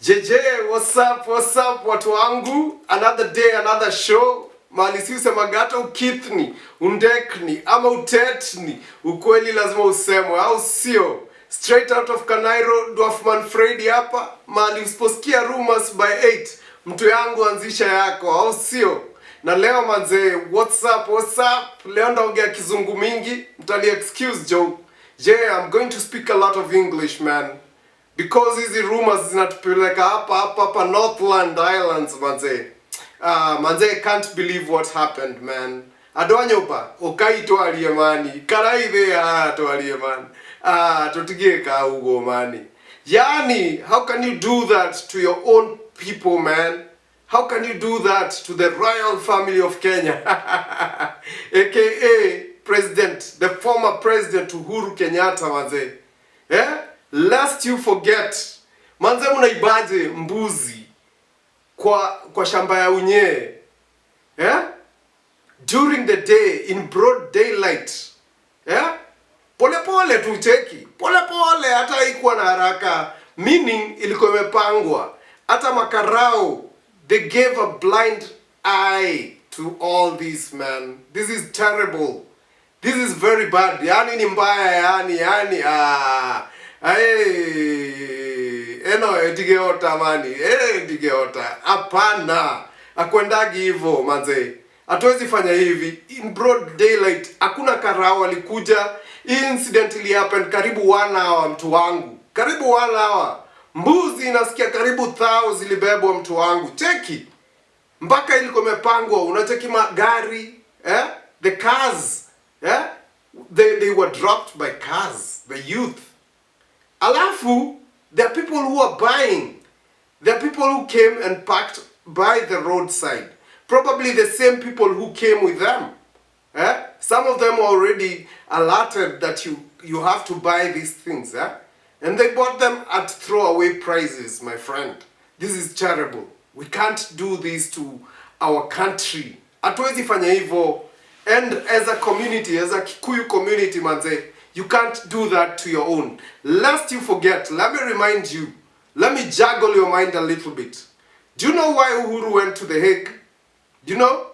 JJ, what's up watu wangu? Another day, another show. Mali si usema hata ukithni, undekni, ama utetni, ukweli lazima usemwe, au sio? Straight out of Kanairo, Dwarfman Freddy hapa. Mali usiposikia rumors by 8, mtu yangu anzisha yako, au sio? Na leo manze, what's up? Leo ndaongea kizungu mingi, mtani excuse Joe. I'm going to speak a lot of English, man. Because hizi rumors zinatupeleka hapa Northland Islands manze. Manze, I can't believe what happened, man. Adwanyopa okaito aliyemani karaithe to aliyemani totigeka ugo mani. Yani, how can you do that to your own people, man? How can you do that to the royal family of Kenya? AKA President, the former President Uhuru Kenyatta manze. Lest you forget, manze mnaibaje mbuzi kwa shamba ya Unye. During the day, in broad daylight. Pole tu cheki. Pole hata haikuwa na haraka. Meaning ilikuwa imepangwa. Hata makarao, they gave a blind eye to all this, man. This is terrible. This is very bad. Yani ni mbaya, yani digeota mani. Digeota. Hapana. Akwendagi hivyo manze. Hatuwezi fanya hivi. In broad daylight, hakuna karao alikuja. Incident ili happen karibu 1 hour mtu wangu. Karibu 1 hour. Mbuzi inasikia karibu 1000 zilibebwa mtu wangu. Cheki. Mpaka ilikuwa imepangwa. Unacheki magari, the cars, they were dropped by cars, the youth. Alafu, there are people who are buying. There are people who came and parked by the roadside. Probably the same people who came with them. Some of them were already alerted that you have to buy these things. And they bought them at throwaway prices, my friend. This is terrible. We can't do this to our country. Hatuwezi fanya hivyo. And as a community, as a Kikuyu community, manze, you can't do that to your own. Lest you forget, let me remind you, let me juggle your mind a little bit. Do you know why Uhuru went to The Hague? Do you know?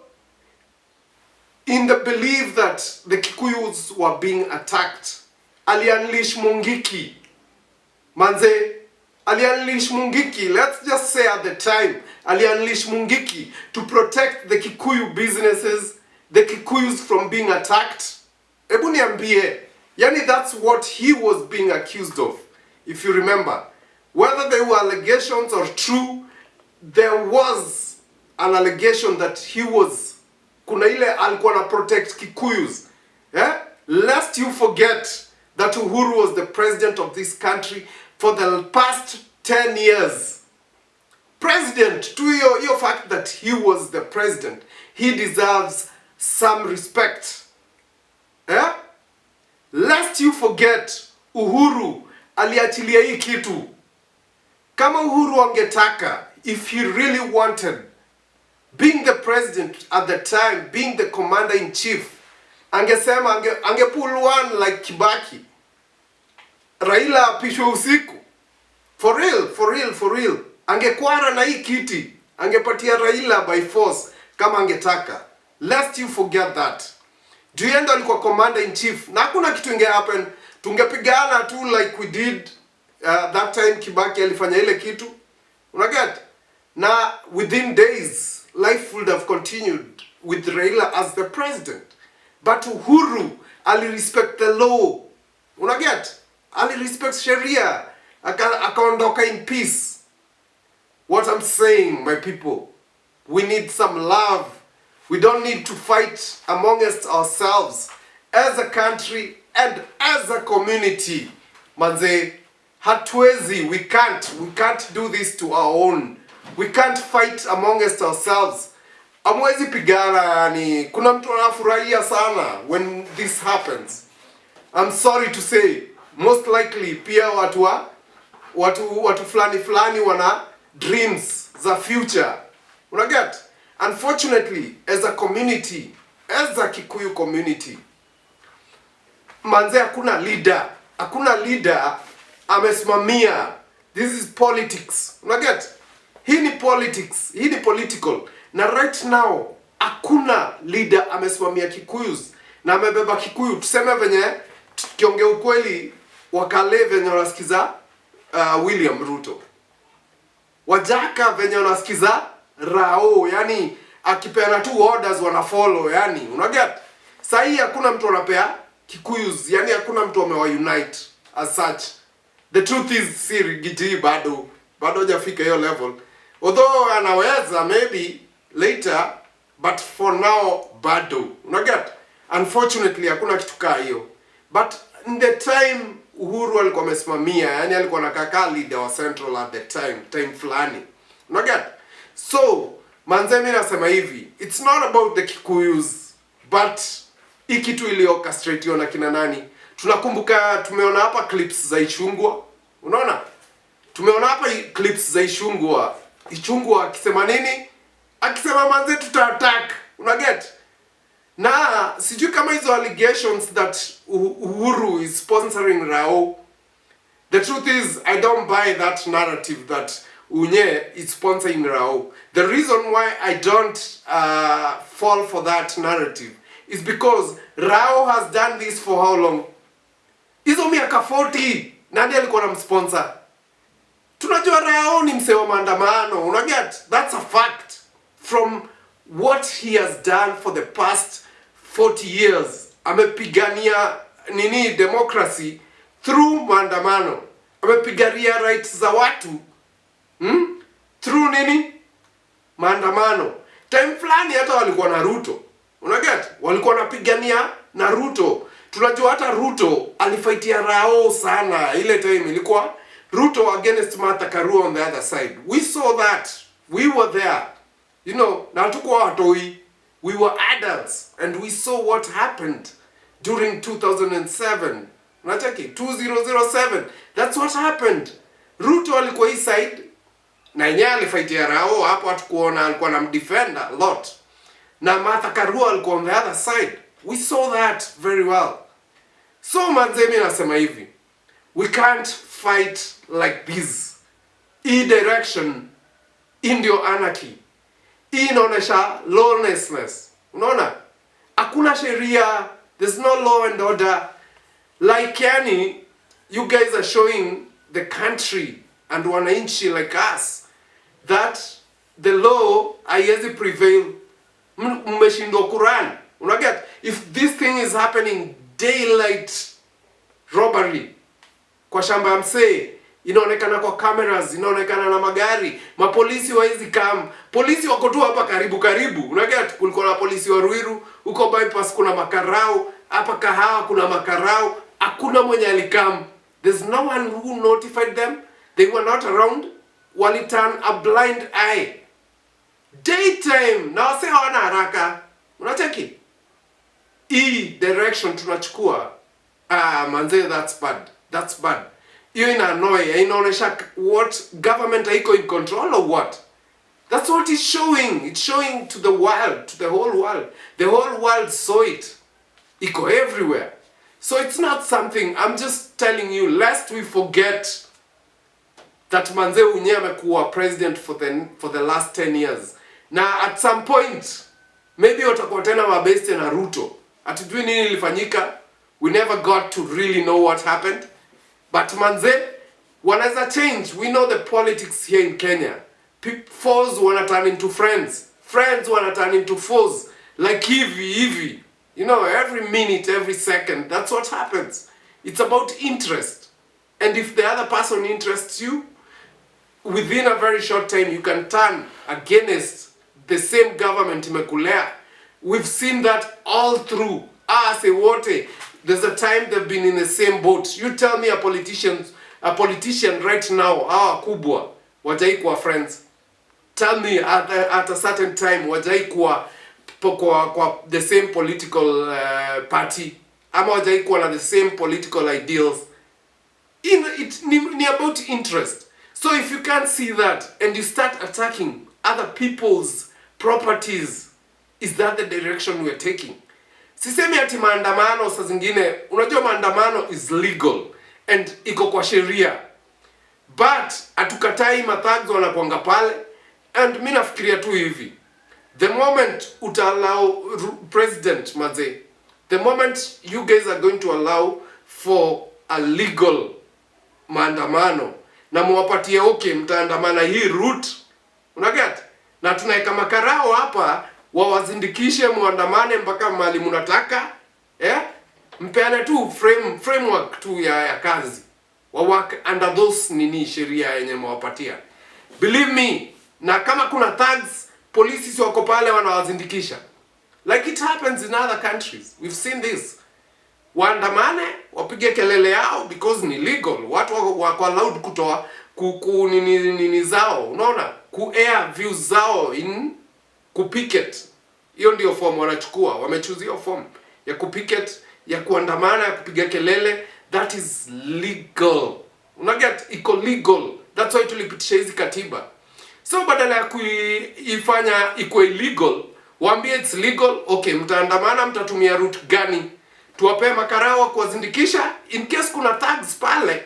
In the belief that the Kikuyus were being attacked, Ali unleash Mungiki. Manze, Ali unleash Mungiki, let's just say at the time, Ali unleash Mungiki to protect the Kikuyu businesses, the Kikuyus from being attacked. Ebu niambie, yani that's what he was being accused of, if you remember. Whether they were allegations or true, there was an allegation that he was, kuna ile alikuwa na protect Kikuyus. Lest you forget that Uhuru was the president of this country for the past 10 years. President, to your fact that he was the president, he deserves some respect. Lest you forget, Uhuru aliachilia hii kitu. Kama Uhuru angetaka, if he really wanted, being the president at the time, being the commander-in-chief, angesema pull one like Kibaki. Raila apishwe usiku. For real. Angekwara na hii kiti. Angepatia Raila by force kama angetaka. Lest you forget that. Juyendo alikuwa commander-in-chief. Na hakuna kitu inge happen. Tungepigana tu like we did that time Kibaki alifanya ile kitu. Unaget? Na within days, life would have continued with Raila as the president. But Uhuru, ali respect the law. Unaget? Ali respect Sharia. Akaondoka in peace. What I'm saying, my people, we need some love. We don't need to fight amongst ourselves as a country and as a community. Manze, hatuwezi, we can't do this to our own. We can't fight amongst ourselves. Amwezi pigana yani, kuna mtu anafurahia sana when this happens. I'm sorry to say, most likely pia watu fulani wana dreams za future. Unaget? Unfortunately, as a community, as a Kikuyu community, manze hakuna leader amesimamia This is politics. Unaget? Hii ni politics. Hii ni political. Na right now hakuna leader amesimamia Kikuyus na amebeba Kikuyu. Tuseme venye tukiongea ukweli, wakale venye wanasikiza William Ruto. Wajaka venye wanasikiza Rao, yani akipeana tu orders wana follow, yani unaget? Sahi hakuna mtu anapea Kikuyus, yani hakuna mtu amewa unite as such. The truth is Sirigiti bado hajafika hiyo level. Although anaweza maybe later, but for now bado. Unaget? Unfortunately hakuna kitu kaa hiyo. But in the time Uhuru alikuwa amesimamia, yani alikuwa anakaa leader wa Central at the time fulani. Unaget? So, manze mimi nasema hivi, it's not about the Kikuyus, but hii kitu ili orchestrate na kina nani? Tunakumbuka tumeona hapa clips za Ichungwa. Unaona? Tumeona hapa clips za Ichungwa. Ichungwa akisema nini? Akisema manze tuta-attack. Unaget? Na sijui kama hizo allegations that Uhuru is sponsoring Rao. The truth is, I don't buy that narrative that Unye is sponsoring Rao. The reason why I don't fall for that narrative is because Rao has done this for how long? Hizo miaka 40. Nani alikuwa anamsponsor? Tunajua Rao ni msee wa maandamano. Unaget? That's a fact. From what he has done for the past 40 years. Amepigania democracy through maandamano. Amepigania rights za watu through maandamano. Time fulani hata walikuwa na Ruto. Unaget? Walikuwa wanapigania na Ruto. Tunajua hata Ruto alifaitia Rao sana. Ile time ilikuwa Ruto against Martha Karua on the other side. We saw that. We were there. You know, na hatukuwa watoi. We were adults and we saw what happened during 2007. Unacheki? 2007. That's what happened. Ruto alikuwa hii side na yeye alifaitia Rao, hapo hatukuona alikuwa anamdefend a lot. Na Martha Karua alikuwa on the other side. We saw that very well. So manze mimi nasema hivi, we can't fight like this. Hii direction ndio anarchy. Hii inaonesha lawlessness. Unaona? Hakuna sheria, there's no law and order. Like yani, you guys are showing the country and wananchi like us that the law haiwezi prevail. Mmeshindwa Quran. Unaget? If this thing is happening daylight robbery kwa shamba ya msee, inaonekana kwa cameras, inaonekana na magari, mapolisi waizi kam. Polisi wako tu hapa karibu. Unaget? Kulikuwa na polisi wa Ruiru, huko bypass kuna makarao, hapa Kahawa kuna makarao, hakuna mwenye alikam. There's no one who notified them. They were not around. Waliturn a blind eye. Daytime, na wase hawana haraka. Unacheki? Hii direction tunachukua. Manze, that's bad. That's bad. Hiyo ina annoy, inaonesha what government haiko in control or what? That's what it's showing. It's showing to the world, to the whole world. The whole world saw it. Iko everywhere. So it's not something, I'm just telling you, lest we forget that manze Unye amekuwa president for the last 10 years. Na at some point, maybe watakuwa tena mabeste na Ruto. Hatujui nini ilifanyika. We never got to really know what happened. But manze, wanaweza change. We know the politics here in Kenya. Foes wanna turn into friends. Friends wanna turn into foes. Like hivi. You know, every minute, every second, that's what happens. It's about interest. And if the other person interests you, within a very short time, you can turn against the same government imekulea. We've seen that all through. Say what? There's a time they've been in the same boat. You tell me a politician right now, kubwa, wajai kuwa friends. Tell me at a certain time, wajai kuwa kwa the same political party. Ama wajai kuwa na the same political ideals. It's about interest. So if you can't see that and you start attacking other people's properties, is that the direction we're taking? Sisemi ati maandamano saa zingine, unajua maandamano is legal and iko kwa sheria. But atukatai mathags wanakuanga pale, and mimi nafikiria tu hivi, the moment utallow president maze, the moment you guys are going to allow for a legal maandamano na muwapatie okay, mtaandamana hii route, unaget, na tunaeka makarao hapa wawazindikishe muandamane mpaka mahali mnataka, mpeane tu framework tu ya kazi, wa work under those nini sheria yenye mwapatia. Believe me, na kama kuna thugs, polisi wako pale wanawazindikisha, like it happens in other countries. We've seen this. Waandamane, wapige kelele yao because ni legal. Watu wako allowed kutoa nini zao, unaona, air views zao in kupicket. Hiyo ndio form wanachukua. Wamechoose hiyo form ya kupicket, ya kuandamana, ya kupiga kelele. That is legal. Unaget, iko legal. That's why tulipitisha hizi katiba. So badala ya kuifanya iko illegal, waambie it's legal. Okay, mtaandamana, mtatumia route gani? Tuwape makarao kuwazindikisha in case kuna thugs pale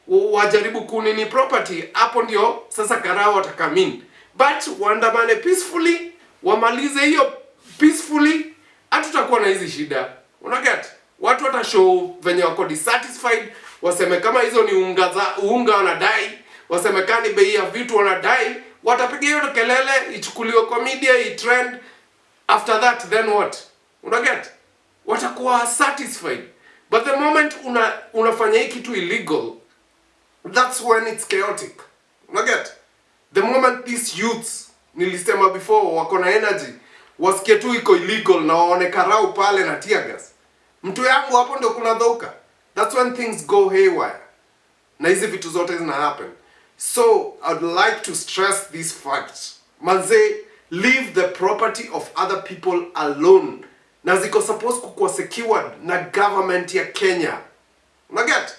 wajaribu kunini property, hapo ndio sasa karao watakamin. But waandamane peacefully, wamalize hiyo peacefully, hatutakuwa na hizi shida. Unaget? Watu watashow venye wako dissatisfied, waseme kama hizo ni unga wanadai, waseme kani bei ya vitu wanadai, watapiga hiyo kelele, ichukuliwe kwa media, itrend. After that then what? Unaget? Watakuwa satisfied. But the moment unafanya hii kitu illegal, that's when it's chaotic. Unaget? The moment these youths, nilisema before, wako na energy, wasikie tu iko illegal na waone karau pale na tear gas, mtu yangu hapo ndio kuna dhoka. That's when things go haywire. Na hizi vitu zote zina happen. So, I'd like to stress this fact. Manze, leave the property of other people alone. Na ziko supposed kukuwa secured na government ya Kenya. Unaget?